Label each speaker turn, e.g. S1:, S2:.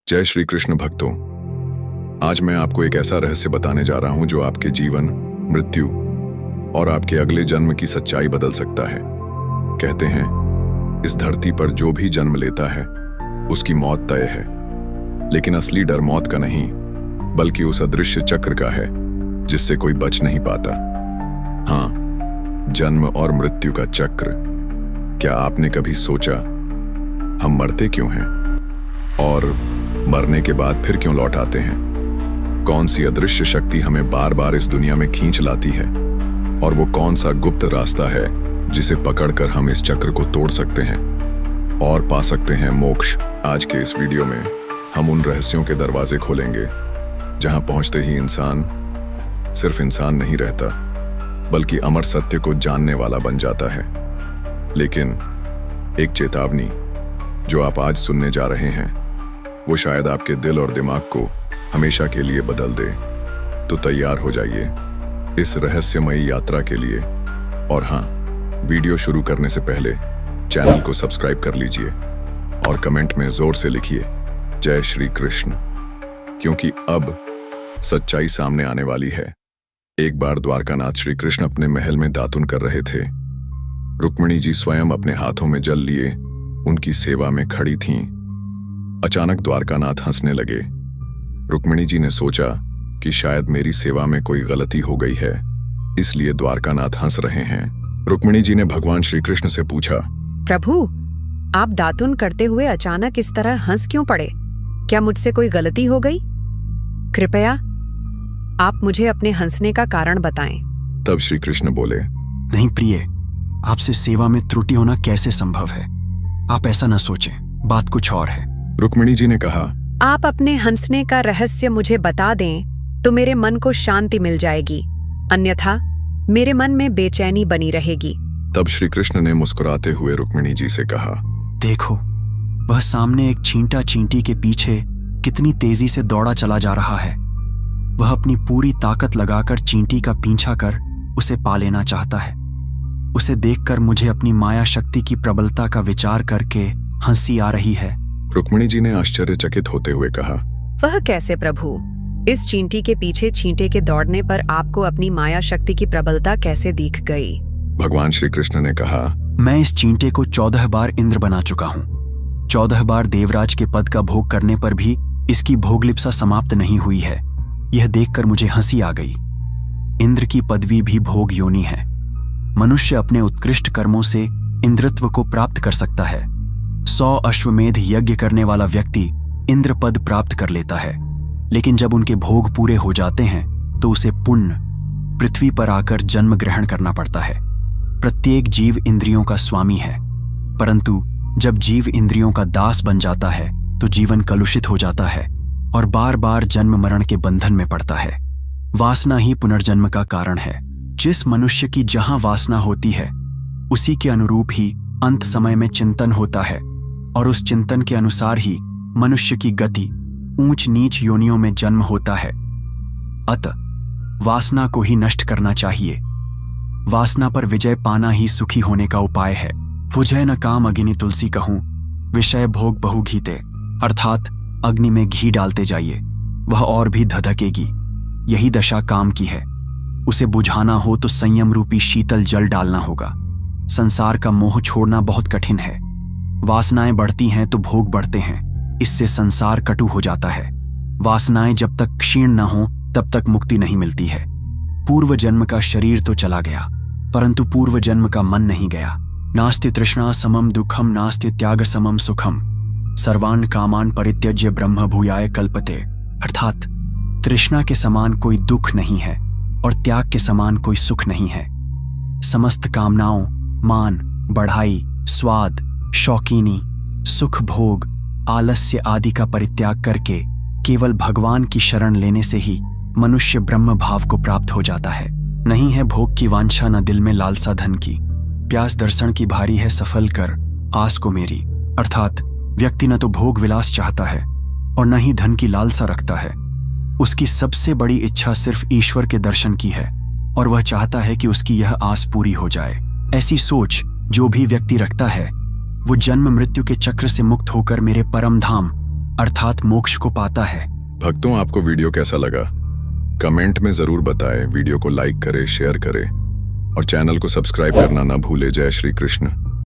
S1: जय श्री कृष्ण भक्तों। आज मैं आपको एक ऐसा रहस्य बताने जा रहा हूं जो आपके जीवन, मृत्यु और आपके अगले जन्म की सच्चाई बदल सकता है। कहते हैं इस धरती पर जो भी जन्म लेता है उसकी मौत तय है, लेकिन असली डर मौत का नहीं बल्कि उस अदृश्य चक्र का है जिससे कोई बच नहीं पाता। हाँ, जन्म और मृत्यु का चक्र। क्या आपने कभी सोचा हम मरते क्यों हैं और मरने के बाद फिर क्यों लौट आते हैं? कौन सी अदृश्य शक्ति हमें बार बार इस दुनिया में खींच लाती है और वो कौन सा गुप्त रास्ता है जिसे पकड़कर हम इस चक्र को तोड़ सकते हैं और पा सकते हैं मोक्ष? आज के इस वीडियो में हम उन रहस्यों के दरवाजे खोलेंगे जहां पहुंचते ही इंसान सिर्फ इंसान नहीं रहता बल्कि अमर सत्य को जानने वाला बन जाता है। लेकिन एक चेतावनी जो आप आज सुनने जा रहे हैं वो शायद आपके दिल और दिमाग को हमेशा के लिए बदल दे। तो तैयार हो जाइए इस रहस्यमयी यात्रा के लिए। और हाँ, वीडियो शुरू करने से पहले चैनल को सब्सक्राइब कर लीजिए और कमेंट में जोर से लिखिए जय श्री कृष्ण, क्योंकि अब सच्चाई सामने आने वाली है। एक बार द्वारकानाथ श्री कृष्ण अपने महल में दातुन कर रहे थे। रुक्मिणी जी स्वयं अपने हाथों में जल लिए उनकी सेवा में खड़ी थीं। अचानक द्वारकानाथ हंसने लगे। रुक्मिणी जी ने सोचा कि शायद मेरी सेवा में कोई गलती हो गई है, इसलिए द्वारकानाथ हंस रहे हैं। रुक्मिणी जी ने भगवान श्री कृष्ण से पूछा,
S2: प्रभु, आप दातुन करते हुए अचानक इस तरह हंस क्यों पड़े? क्या मुझसे कोई गलती हो गई? कृपया आप मुझे अपने हंसने का कारण बताएं।
S1: तब श्री कृष्ण बोले,
S3: नहीं प्रिय, आपसे सेवा में त्रुटि होना कैसे संभव है? आप ऐसा न सोचें, बात कुछ और है।
S1: रुक्मिणी जी ने कहा,
S2: आप अपने हंसने का रहस्य मुझे बता दें तो मेरे मन को शांति मिल जाएगी, अन्यथा मेरे मन में बेचैनी बनी रहेगी।
S1: तब श्री कृष्ण ने मुस्कुराते हुए रुक्मिणी जी से कहा,
S3: देखो, वह सामने एक चींटा चींटी के पीछे कितनी तेजी से दौड़ा चला जा रहा है। वह अपनी पूरी ताकत लगाकर चींटी का पीछा कर उसे पा लेना चाहता है। उसे देखकर मुझे अपनी माया शक्ति की प्रबलता का विचार करके हंसी आ रही है।
S1: रुक्मिणी जी ने आश्चर्यचकित होते हुए कहा,
S2: वह कैसे प्रभु? इस चींटी के पीछे चींटे के दौड़ने पर आपको अपनी माया शक्ति की प्रबलता कैसे दिख गई?
S1: भगवान श्री कृष्ण ने कहा,
S3: मैं इस चींटे को 14 बार इंद्र बना चुका हूँ। 14 बार देवराज के पद का भोग करने पर भी इसकी भोगलिप्सा समाप्त नहीं हुई है। यह देखकर मुझे हंसी आ गई। इंद्र की पदवी भी भोग योनि है। मनुष्य अपने उत्कृष्ट कर्मों से इंद्रत्व को प्राप्त कर सकता है। 100 अश्वमेध यज्ञ करने वाला व्यक्ति इंद्र पद प्राप्त कर लेता है, लेकिन जब उनके भोग पूरे हो जाते हैं तो उसे पुण्य पृथ्वी पर आकर जन्म ग्रहण करना पड़ता है। प्रत्येक जीव इंद्रियों का स्वामी है, परंतु जब जीव इंद्रियों का दास बन जाता है तो जीवन कलुषित हो जाता है और बार बार जन्म मरण के बंधन में पड़ता है। वासना ही पुनर्जन्म का कारण है। जिस मनुष्य की जहां वासना होती है उसी के अनुरूप ही अंत समय में चिंतन होता है और उस चिंतन के अनुसार ही मनुष्य की गति ऊंच नीच योनियों में जन्म होता है। अतः वासना को ही नष्ट करना चाहिए। वासना पर विजय पाना ही सुखी होने का उपाय है। बुझे न काम अग्नि तुलसी कहूं, विषय भोग बहु घीते, अर्थात अग्नि में घी डालते जाइए, वह और भी धधकेगी। यही दशा काम की है। उसे बुझाना हो तो संयम रूपी शीतल जल डालना होगा। संसार का मोह छोड़ना बहुत कठिन है। वासनाएं बढ़ती हैं तो भोग बढ़ते हैं, इससे संसार कटु हो जाता है। वासनाएं जब तक क्षीण न हो तब तक मुक्ति नहीं मिलती है। पूर्व जन्म का शरीर तो चला गया, परंतु पूर्व जन्म का मन नहीं गया। नास्ति तृष्णा समम दुखम, नास्ति त्याग समम सुखम, सर्वान कामान परित्यज्य ब्रह्म भूयाय कल्पते। अर्थात तृष्णा के समान कोई दुख नहीं है और त्याग के समान कोई सुख नहीं है। समस्त कामनाओं, मान, बढ़ाई, स्वाद, शौकीनी, सुख भोग, आलस्य आदि का परित्याग करके केवल भगवान की शरण लेने से ही मनुष्य ब्रह्म भाव को प्राप्त हो जाता है। नहीं है भोग की वांछा न दिल में लालसा धन की, प्यास दर्शन की भारी है सफल कर आस को मेरी। अर्थात व्यक्ति न तो भोग विलास चाहता है और न ही धन की लालसा रखता है। उसकी सबसे बड़ी इच्छा सिर्फ ईश्वर के दर्शन की है और वह चाहता है कि उसकी यह आस पूरी हो जाए। ऐसी सोच जो भी व्यक्ति रखता है वो जन्म मृत्यु के चक्र से मुक्त होकर मेरे परम धाम अर्थात मोक्ष को पाता है।
S1: भक्तों, आपको वीडियो कैसा लगा कमेंट में जरूर बताएं। वीडियो को लाइक करें, शेयर करें और चैनल को सब्सक्राइब करना ना भूले। जय श्री कृष्ण।